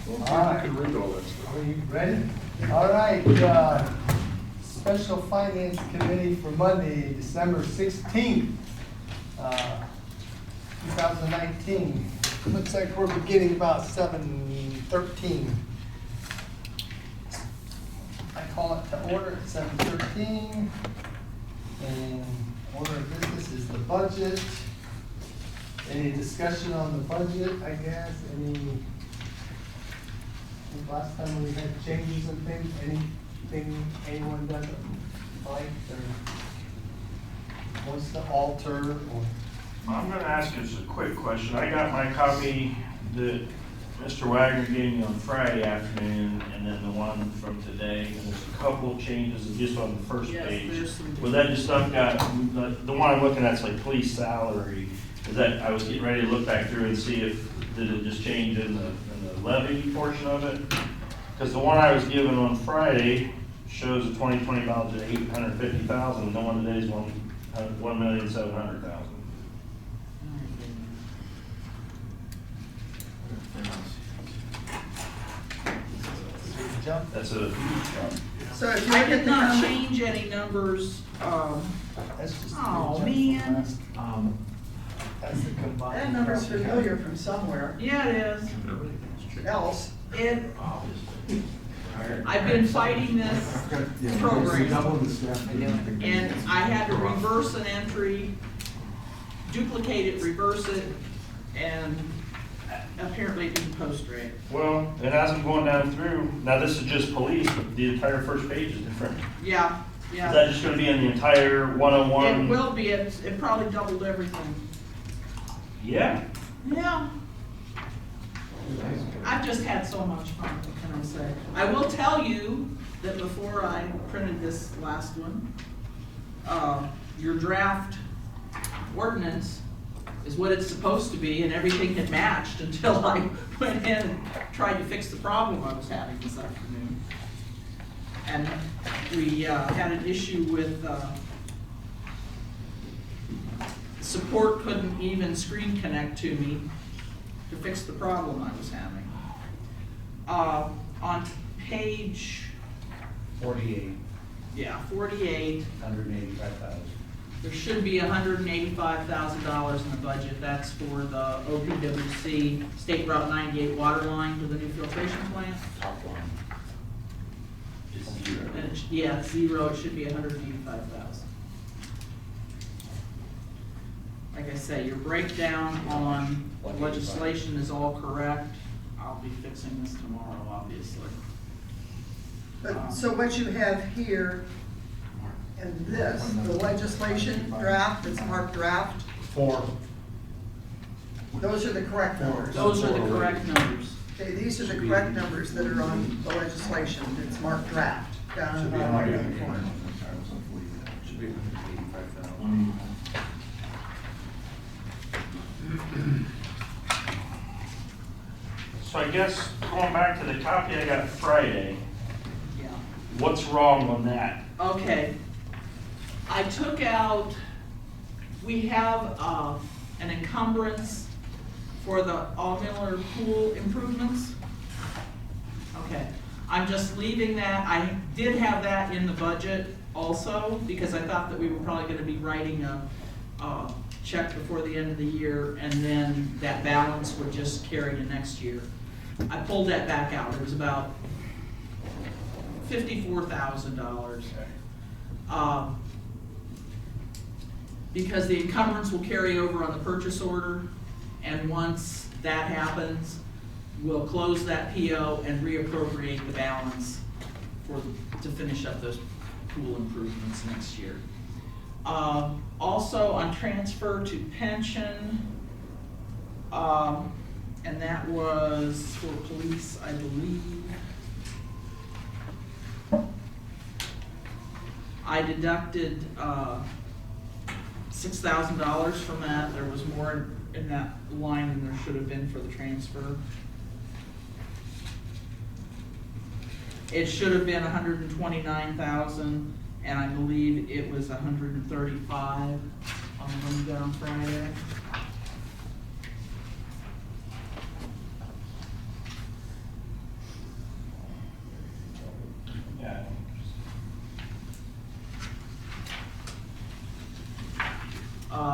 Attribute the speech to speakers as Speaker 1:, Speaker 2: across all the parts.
Speaker 1: Well,
Speaker 2: All right.
Speaker 1: you can read all that stuff.
Speaker 2: Are you ready? All right, Special Finance Committee for Monday, December 16th, 2019. Looks like we're beginning about 7:13. I call it to order at 7:13. And order of business is the budget. Any discussion on the budget, I guess? I think last time we had changes and things, anything anyone doesn't like or wants to alter or?
Speaker 3: I'm gonna ask you just a quick question. I got my copy that Mr. Wagner gave me on Friday afternoon, and then the one from today, and there's a couple of changes just on the first
Speaker 4: Yes,
Speaker 3: page.
Speaker 4: there's some
Speaker 3: Was that just stuff got, the one I'm looking at is like police salary, is that, I was getting ready to look back through and see if, did it just change in the levy portion of it? Because the one I was given on Friday shows a 2020 budget at $850,000, and the one today's $1,700,000.
Speaker 2: Jump?
Speaker 3: That's a huge jump.
Speaker 5: So if you
Speaker 4: I
Speaker 5: look at
Speaker 4: did
Speaker 5: the
Speaker 4: not
Speaker 5: comment,
Speaker 4: change any numbers,
Speaker 2: That's just. a
Speaker 4: Oh,
Speaker 2: big jump from
Speaker 4: man.
Speaker 2: last- That's the combined.
Speaker 5: that number's familiar from somewhere
Speaker 4: yeah, it is.
Speaker 5: else.
Speaker 4: I've been fighting this program, and I had to reverse an entry, duplicate it, reverse it, and apparently it didn't post right.
Speaker 3: Well, and as I'm going down through, now this is just police, but the entire first page is different.
Speaker 4: Yeah,
Speaker 3: Is
Speaker 4: yeah.
Speaker 3: that just gonna be in the entire 101?
Speaker 4: It will be, it probably doubled everything.
Speaker 3: Yeah.
Speaker 4: Yeah. I've just had so much fun, what can I say? I will tell you that before I printed this last one, your draft ordinance is what it's supposed to be, and everything had matched until I went in and tried to fix the problem I was having this afternoon. And we had an issue with support couldn't even screen connect to me to fix the problem I was having. On page,
Speaker 6: 48,
Speaker 4: yeah, 48,
Speaker 6: 185,000.
Speaker 4: there should be $185,000 in the budget. That's for the OPWC State Route 98 water line to the new filtration plant.
Speaker 6: Top line.
Speaker 3: It's zero.
Speaker 4: And yeah, it's zero, it should be 185,000. Like I say, your breakdown on legislation is all correct. I'll be fixing this tomorrow, obviously.
Speaker 5: But, so what you have here and this, the legislation draft, it's marked draft,
Speaker 6: 4.
Speaker 5: those are the correct numbers.
Speaker 4: Those are the correct numbers.
Speaker 5: Okay, these are the correct numbers that are on the legislation, it's marked draft, down in
Speaker 6: Should
Speaker 5: the
Speaker 6: be
Speaker 5: bottom right hand
Speaker 6: 185,000.
Speaker 5: corner.
Speaker 1: Should be 185,000.
Speaker 3: So I guess going back to the copy I got Friday,
Speaker 4: Yeah.
Speaker 3: what's wrong on that?
Speaker 4: Okay. I took out, we have an encumbrance for the All Miller Pool improvements. Okay, I'm just leaving that. I did have that in the budget also, because I thought that we were probably gonna be writing a check before the end of the year, and then that balance would just carry to next year. I pulled that back out. It was about $54,000. Because the encumbrance will carry over on the purchase order, and once that happens, we'll close that PO and reappropriate the balance to finish up those pool improvements next year. Also on transfer to pension, and that was for police, I believe. I deducted $6,000 from that. There was more in that line than there should have been for the transfer. It should have been 129,000, and I believe it was 135 on the one you got on Friday.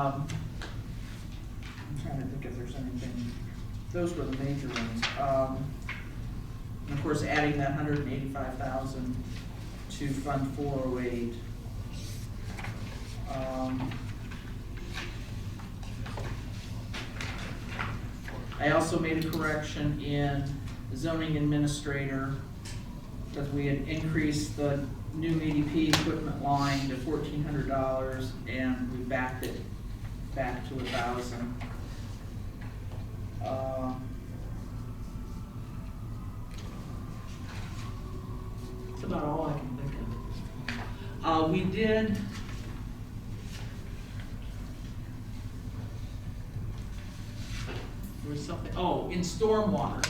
Speaker 4: I'm trying to think if there's anything, those were the major ones. And of course, adding that 185,000 to Fund 408. I also made a correction in zoning administrator, because we had increased the new EDP equipment line to $1,400, and we backed it back to 1,000. That's about all I can think of. We did. There was something, in stormwater.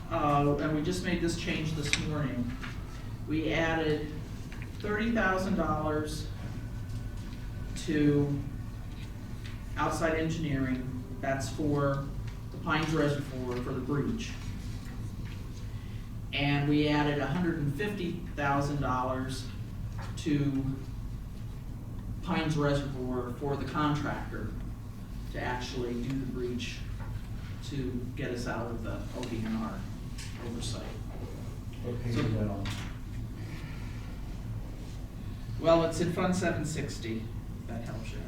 Speaker 4: And we just made this change this morning. We added $30,000 to outside engineering. That's for the Pines Reservoir for the breach. And we added $150,000 to Pines Reservoir for the contractor to actually do the breach to get us out of the ODNR oversight.
Speaker 6: What page is that on?
Speaker 4: Well, it's in Fund 760, if that helps you out.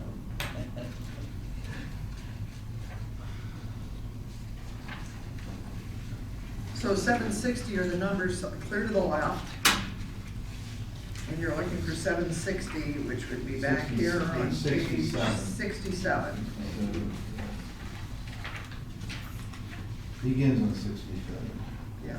Speaker 5: So 760 are the numbers clear to the left. And you're looking for 760, which would be back here on page 67.
Speaker 1: Begins on 67.
Speaker 5: Yeah.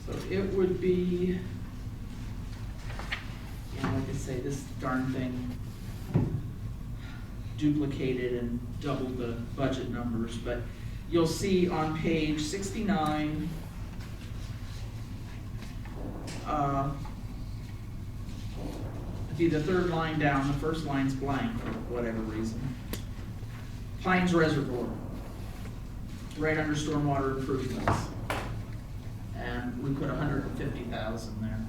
Speaker 4: So it would be, like I say, this darn thing duplicated and doubled the budget numbers, but you'll see on page 69, be the third line down, the first line's blank for whatever reason. Pines Reservoir, right under stormwater improvements. And we put 150,000 there.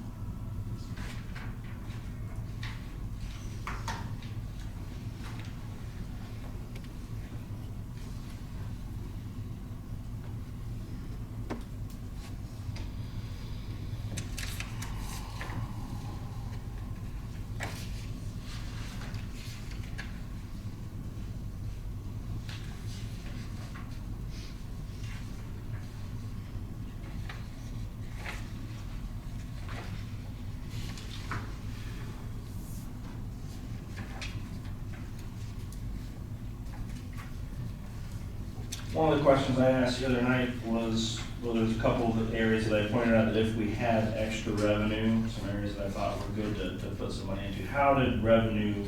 Speaker 3: One of the questions I asked the other night was, well, there's a couple of areas that I pointed out that if we had extra revenue, some areas that I thought were good to put some money into. How did revenue,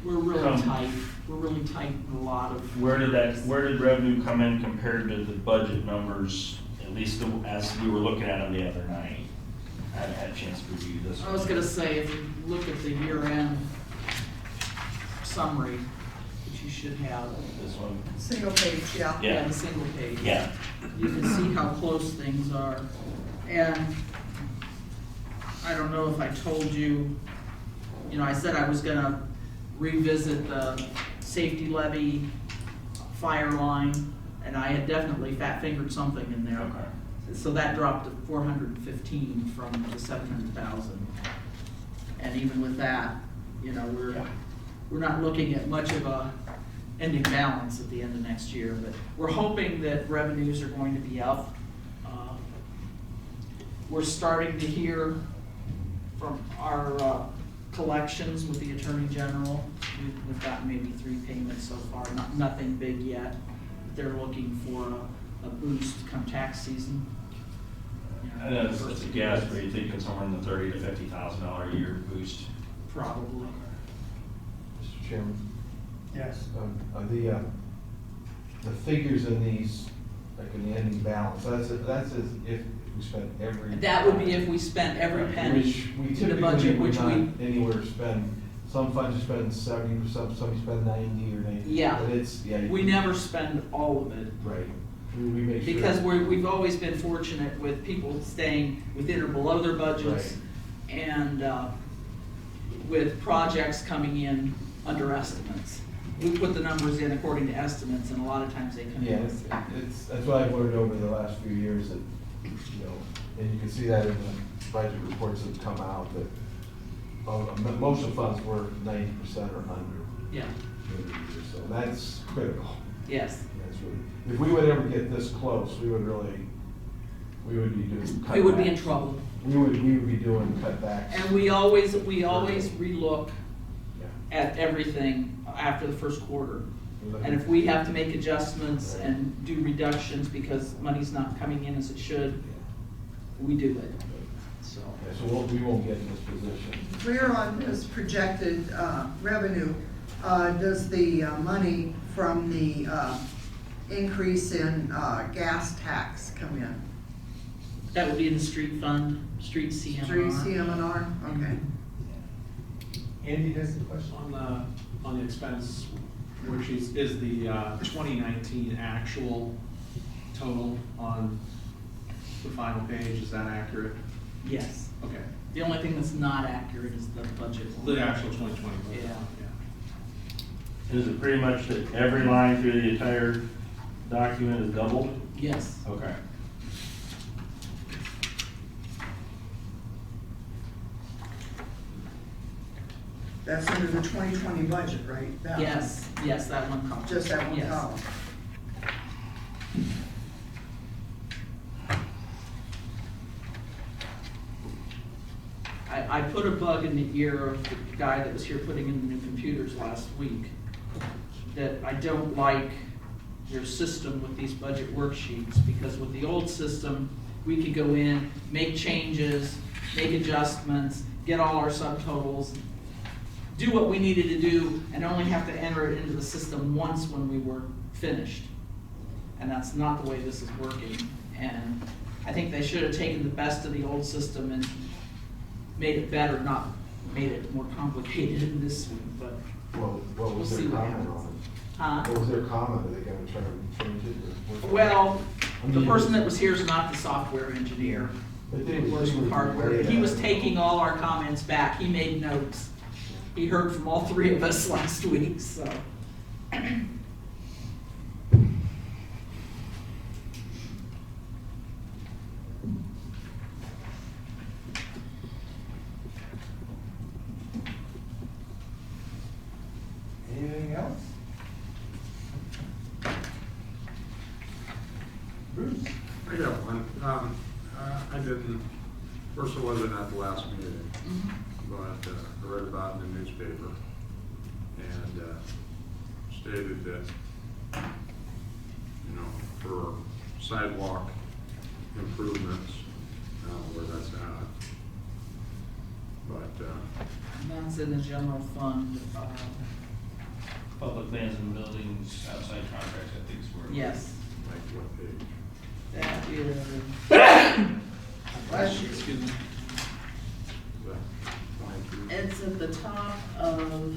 Speaker 4: We're really
Speaker 3: Come.
Speaker 4: tight. We're really tight in a lot of.
Speaker 3: where did revenue come in compared to the budget numbers, at least as we were looking at them the other night? I haven't had a chance to review this.
Speaker 4: I was gonna say, if you look at the year-end summary, which you should have.
Speaker 3: This one?
Speaker 5: Single page, yeah.
Speaker 3: Yeah.
Speaker 4: The single page.
Speaker 3: Yeah.
Speaker 4: You can see how close things are. And I don't know if I told you, I said I was gonna revisit the safety levy fire line, and I had definitely fat-fingered something in there.
Speaker 3: Okay.
Speaker 4: So that dropped to 415 from the 700,000. And even with that, we're not looking at much of a ending balance at the end of next year, but we're hoping that revenues are going to be up. We're starting to hear from our collections with the Attorney General. We've gotten maybe 3 payments so far, nothing big yet. They're looking for a boost come tax season.
Speaker 3: I know it's a guess, but you think it's somewhere in the $30,000 to $50,000 a year boost?
Speaker 4: Probably.
Speaker 7: Mr. Chairman,
Speaker 2: Yes.
Speaker 7: the figures in these, like in the ending balance, that's as if we spent every.
Speaker 4: That would be if we spent every penny
Speaker 7: Which we
Speaker 4: to the
Speaker 7: typically
Speaker 4: budget,
Speaker 7: would
Speaker 4: which
Speaker 7: not
Speaker 4: we,
Speaker 7: anywhere spend some funds you spend 70%, some you spend 90 or 90.
Speaker 4: Yeah.
Speaker 7: But it's, yeah.
Speaker 4: We never spend all of it.
Speaker 7: Right. We make sure.
Speaker 4: Because we've always been fortunate with people staying within or below their budgets. And with projects coming in under estimates. We put the numbers in according to estimates, and a lot of times they come
Speaker 7: Yeah,
Speaker 4: in.
Speaker 7: that's what I've learned over the last few years, that, you know, and you can see that in the budget reports that come out, that most of the funds were 90% or under.
Speaker 4: Yeah,
Speaker 7: So that's critical.
Speaker 4: yes.
Speaker 7: That's really, if we would ever get this close, we would be doing cutbacks.
Speaker 4: We would be in trouble.
Speaker 7: We would be doing cutbacks.
Speaker 4: And we always relook
Speaker 7: Yeah.
Speaker 4: at everything after the first quarter. And if we have to make adjustments and do reductions because money's not coming in as it should, we do it, so.
Speaker 7: Yeah, so we won't get in this position.
Speaker 5: Where on this projected revenue, does the money from the increase in gas tax come in?
Speaker 4: That would be in the street fund, street CMR.
Speaker 5: Street CM&R, okay.
Speaker 2: Andy has a question.
Speaker 6: On the expense worksheets, is the 2019 actual total on the final page, is that accurate?
Speaker 4: Yes.
Speaker 6: Okay.
Speaker 4: The only thing that's not accurate is the budget.
Speaker 6: The actual 2020 budget?
Speaker 4: Yeah.
Speaker 3: Is it pretty much that every line through the entire document is doubled?
Speaker 4: Yes.
Speaker 3: Okay.
Speaker 5: That's under the 2020 budget, right? That one.
Speaker 4: Yes, that one column.
Speaker 5: Just that one
Speaker 4: Yes.
Speaker 5: column.
Speaker 4: I put a bug in the ear of the guy that was here putting in the new computers last week, that I don't like your system with these budget worksheets, because with the old system, we could go in, make changes, make adjustments, get all our subtotals, do what we needed to do, and only have to enter it into the system once when we were finished. And that's not the way this is working. And I think they should have taken the best of the old system and made it better, not made it more complicated in this one, but
Speaker 7: What
Speaker 4: we'll
Speaker 7: was
Speaker 4: see
Speaker 7: their
Speaker 4: what
Speaker 7: comment
Speaker 4: happens.
Speaker 7: on it?
Speaker 4: Huh?
Speaker 7: What was their comment? Are they gonna try to change it? Or-
Speaker 4: Well,
Speaker 7: I
Speaker 4: the
Speaker 7: mean,
Speaker 4: person that was here is not the software engineer.
Speaker 7: But they
Speaker 4: He works with hardware. He was taking all our comments back. He made notes. He heard from all three of us last week, so.
Speaker 2: Anything else? Bruce?
Speaker 8: I got one. I didn't, first I wasn't at the last meeting, but I read about it in the newspaper and stated that, you know, for sidewalk improvements, where that's at. But,
Speaker 4: That's in the general fund.
Speaker 1: Public lands and buildings, outside contracts, I think is where.
Speaker 4: Yes,
Speaker 8: like what page?
Speaker 4: that is,
Speaker 2: Last year.
Speaker 6: Excuse me.
Speaker 8: Is that 22?
Speaker 4: it's at the top of.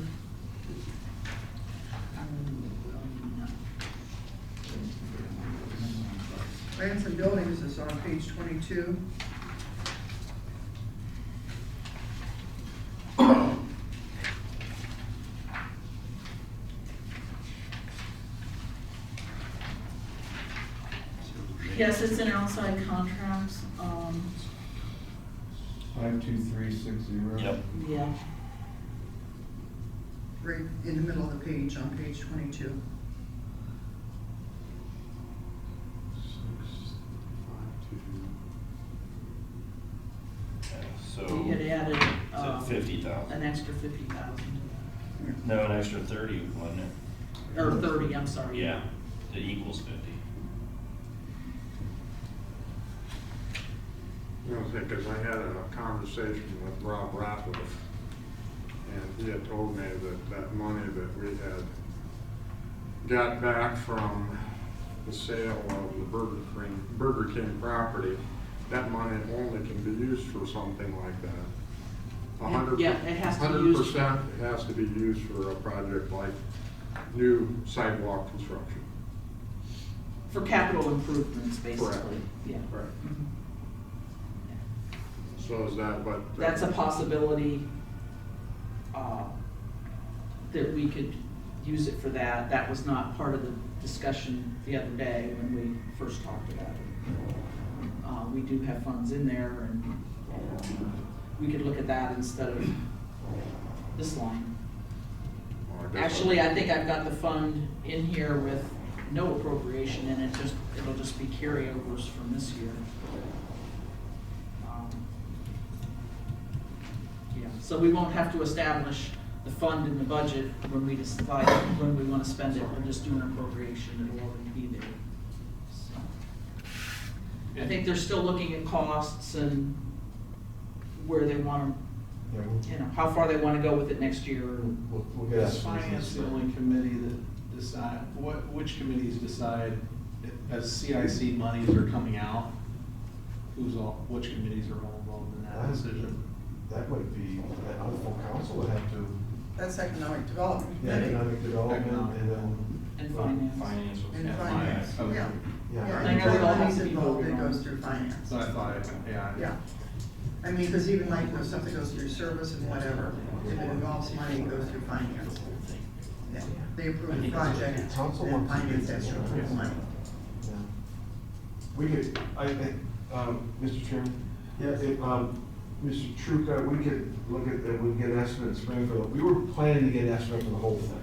Speaker 5: Grants and buildings is on page 22.
Speaker 4: Yes, it's in outside contracts,
Speaker 7: 52360.
Speaker 3: Yep.
Speaker 4: yeah.
Speaker 5: Right in the middle of the page, on page 22.
Speaker 8: 652.
Speaker 3: So,
Speaker 4: We had added,
Speaker 3: is it 50,000?
Speaker 4: an extra 50,000,
Speaker 3: No, an extra 30, wasn't it?
Speaker 4: or 30, I'm sorry.
Speaker 3: Yeah, it equals 50.
Speaker 8: You know, because I had a conversation with Rob Ratliff, and he had told me that that money that we had got back from the sale of the Burger King property, that money only can be used for something like that.
Speaker 4: Yeah, it has to be used.
Speaker 8: 100% has to be used for a project like new sidewalk construction.
Speaker 4: For capital improvements, basically,
Speaker 8: Correct.
Speaker 4: yeah.
Speaker 8: Right.
Speaker 4: Mhm.
Speaker 8: So is that what?
Speaker 4: That's a possibility, that we could use it for that. That was not part of the discussion the other day when we first talked about it. We do have funds in there, and we could look at that instead of this line.
Speaker 8: Well, I guess
Speaker 4: Actually, I think I've got the fund in here with no appropriation in it, it'll just be carryovers from this year. Yeah, so we won't have to establish the fund in the budget when we decide when we want to spend it, we'll just do an appropriation, it'll already be there. So, I think they're still looking at costs and where they want
Speaker 7: Yeah,
Speaker 4: to, how far they want to go with it next year.
Speaker 7: we'll get
Speaker 6: Is
Speaker 7: estimates.
Speaker 6: finance the only committee that decide, which committees decide as CIC monies are coming out? Which committees are all involved in that decision?
Speaker 7: That would be, that other full council would have to,
Speaker 5: That's economic development.
Speaker 7: yeah, economic development, and then.
Speaker 4: And finance.
Speaker 1: Finance.
Speaker 5: And
Speaker 1: yeah,
Speaker 5: finance,
Speaker 6: okay.
Speaker 5: yeah.
Speaker 7: Yeah.
Speaker 5: Yeah,
Speaker 4: I know
Speaker 5: anytime
Speaker 4: it all has
Speaker 5: money's
Speaker 4: to be
Speaker 5: involved,
Speaker 4: voted
Speaker 5: it
Speaker 4: on.
Speaker 5: goes through finance.
Speaker 6: So I thought, yeah.
Speaker 5: Yeah. I mean, because even like if something goes through service and whatever, if it involves money, it goes through finance. Yeah, they approve the project,
Speaker 7: Council
Speaker 5: and
Speaker 7: wants to
Speaker 5: finance
Speaker 7: do
Speaker 5: has to
Speaker 7: that.
Speaker 5: approve the money.
Speaker 7: Yeah. We could, Mr. Chairman? Yeah. If, Mr. Truca, we could look at, we get an estimate in spring for, we were planning to get an estimate for the whole thing,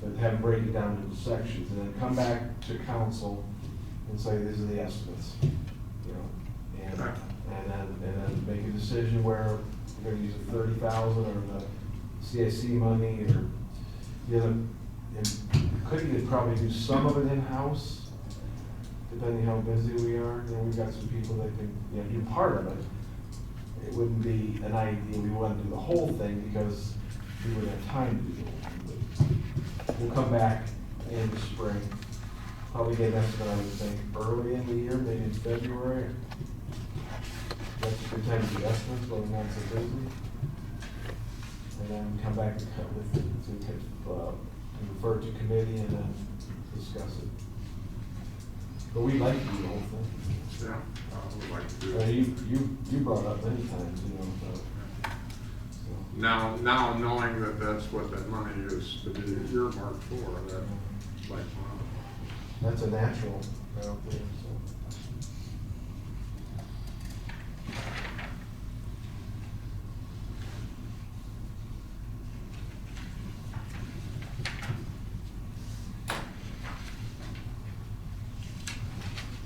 Speaker 7: but have them break it down into sections, and then come back to council and say, these are the estimates, you know, and then make a decision where we're gonna use the 30,000 or the CIC money, or, you know, and could probably do some of it in-house, depending how busy we are. You know, we've got some people that can, you know, do part of it. It wouldn't be an idea, we want to do the whole thing because we wouldn't have time to do the whole thing. But we'll come back in the spring, probably get an estimate, I would think, early in the year, maybe in February. That's a good time to do estimates, when we're not so busy. And then come back and cut with it, to refer to committee and then discuss it. But we'd like to do the whole thing.
Speaker 8: Yeah, I would like to do
Speaker 7: Uh,
Speaker 8: it.
Speaker 7: You brought up many times, you know, so.
Speaker 8: Now knowing that that's what that money is to be earmarked for, that's like, wow.
Speaker 7: That's a natural out there, so.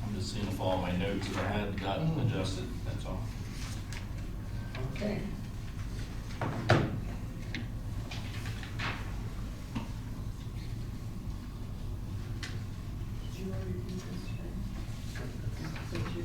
Speaker 1: I'm just seeing if all my notes that I had got adjusted, that's all.
Speaker 2: Okay.
Speaker 5: Did you already do this, Jay? Did you?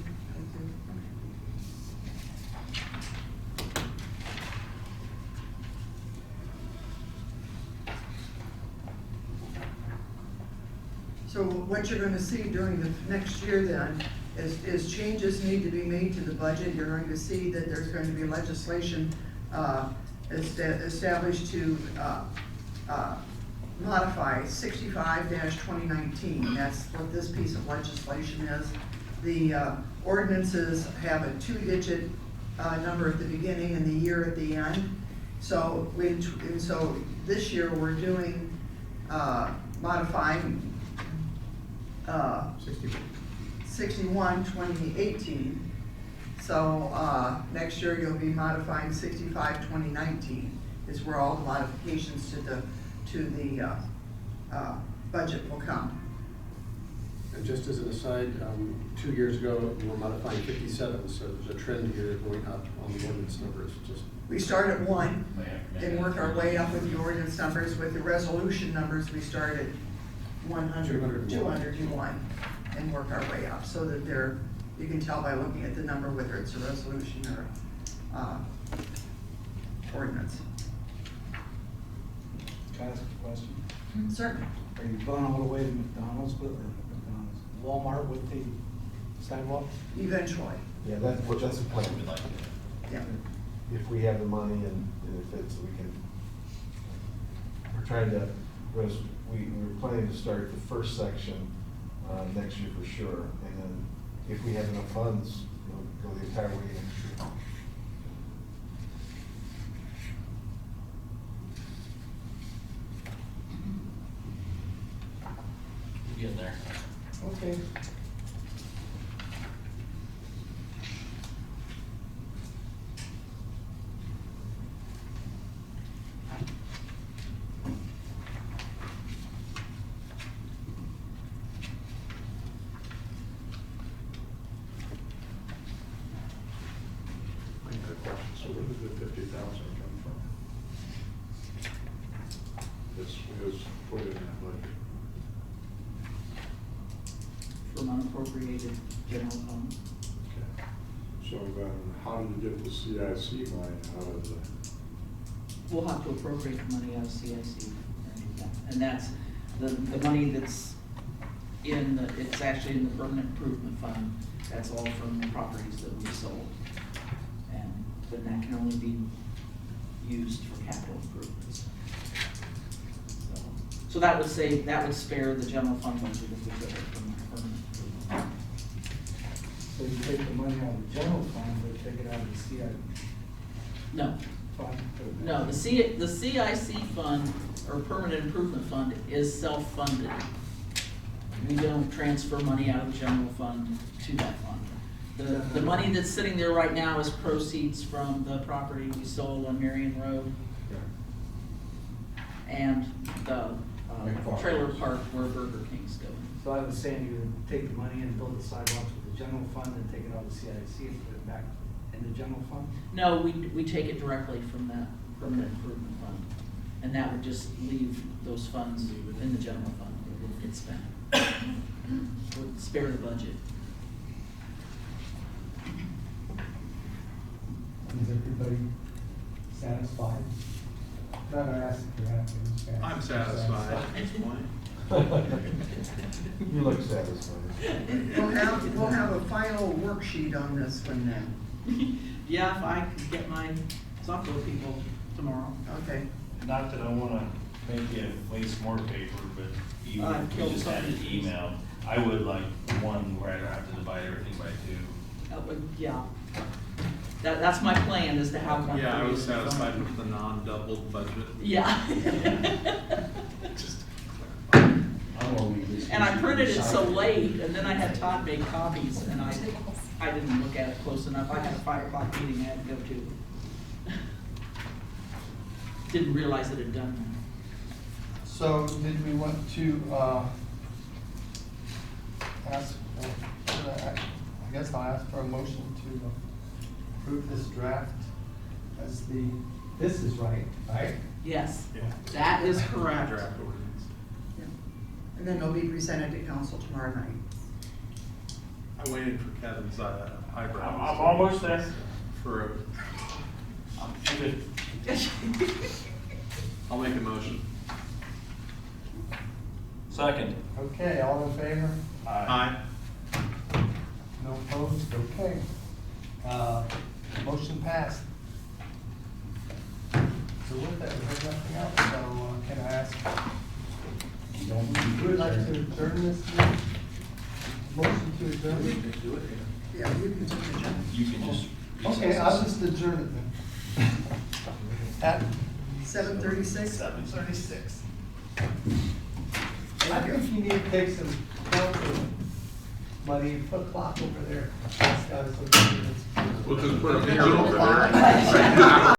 Speaker 5: So what you're gonna see during the next year then is changes need to be made to the budget. You're going to see that there's going to be legislation established to modify 65-2019. That's what this piece of legislation is. The ordinances have a 2-digit number at the beginning and the year at the end. So this year we're doing modifying 61-2018. So next year you'll be modifying 65-2019 is where all the modifications to the budget will come.
Speaker 9: And just as an aside, 2 years ago, we were modifying 57, so there's a trend here going up on the ordinance numbers, just.
Speaker 5: We start at 1 and work our way up with the ordinance numbers. With the resolution numbers, we start at 100, 201, and work our way up, so that you can tell by looking at the number whether it's a resolution or ordinance.
Speaker 10: Can I ask a question?
Speaker 5: Certainly.
Speaker 10: Are you going all the way to McDonald's with, or McDonald's, Walmart with the sidewalk?
Speaker 5: Eventually,
Speaker 7: Yeah, that's the plan.
Speaker 1: We'd like to.
Speaker 5: yeah.
Speaker 7: if we have the money and if it's, we can, we're trying to, we're planning to start the first section, next year for sure. And then if we have enough funds, go the entire way next year.
Speaker 1: We're getting there.
Speaker 2: Okay.
Speaker 8: I got a question, so where did the 50,000 come from? This was put in that budget.
Speaker 4: From unappropriated general fund.
Speaker 8: Okay. So how did you get the CIC money out of the?
Speaker 4: We'll have to appropriate the money out of CIC. And that's, the money that's in the, it's actually in the permanent improvement fund. That's all from the properties that we sold. And then that can only be used for capital improvements. So that would save, that would spare the general fund budget if we took it from the permanent improvement fund.
Speaker 10: So you take the money out of the general fund, but take it out of the CIC
Speaker 4: No,
Speaker 10: fund?
Speaker 4: no, the CIC fund, or permanent improvement fund, is self-funded. We don't transfer money out of the general fund to that fund. The money that's sitting there right now is proceeds from the property we sold on Marion Road and the trailer park where Burger King's going.
Speaker 10: So I was saying you would take the money and build the sidewalks with the general fund and take it out of the CIC and put it back in the general fund?
Speaker 4: No, we take it directly from that permanent improvement fund. And that would just leave those funds in the general fund. It would get spent. Would spare the budget.
Speaker 11: Is everybody satisfied? Not gonna ask if you're happy.
Speaker 6: I'm satisfied at this point.
Speaker 7: You look satisfied.
Speaker 5: We'll have a final worksheet on this one then.
Speaker 4: Yeah, if I could get my software people tomorrow.
Speaker 5: Okay.
Speaker 3: Not that I wanna make you waste more paper, but even if we
Speaker 4: Kill
Speaker 3: just had an
Speaker 4: something.
Speaker 3: email, I would like one where I don't have to divide everything by two.
Speaker 4: That would, yeah. That's my plan, is to have one.
Speaker 6: Yeah, I was
Speaker 4: for you.
Speaker 6: satisfied with the non-doubled budget.
Speaker 4: Yeah.
Speaker 6: Just
Speaker 4: And I printed it so late, and then I had Todd make copies, and I didn't look at it close enough. I had a 5 o'clock meeting I had to go to. Didn't realize it had done that.
Speaker 2: So did we want to, ask, I guess I'll ask for a motion to approve this draft as the,
Speaker 11: This is right?
Speaker 4: Yes,
Speaker 6: Yeah.
Speaker 4: that is correct.
Speaker 6: Draft ordinance.
Speaker 5: Yeah. And then it'll be presented to council tomorrow night.
Speaker 6: I'm waiting for Kevin's eyebrows.
Speaker 3: I'm almost there.
Speaker 6: For,
Speaker 3: I'm good.
Speaker 6: I'll make a motion.
Speaker 1: Second.
Speaker 2: okay, all in favor?
Speaker 6: Aye.
Speaker 2: No opposed, okay. Motion passed. So with that, we have nothing else, so can I ask, who would like to adjourn this meeting? Motion to adjourn?
Speaker 6: Do it.
Speaker 5: Yeah, you can take it, John.
Speaker 1: You can just.
Speaker 2: Okay, I'll just adjourn it then. At
Speaker 5: 7:36?
Speaker 2: 7:36. I think you need to take some council money, put a clock over there. That's got us.
Speaker 8: We'll just put them here over there.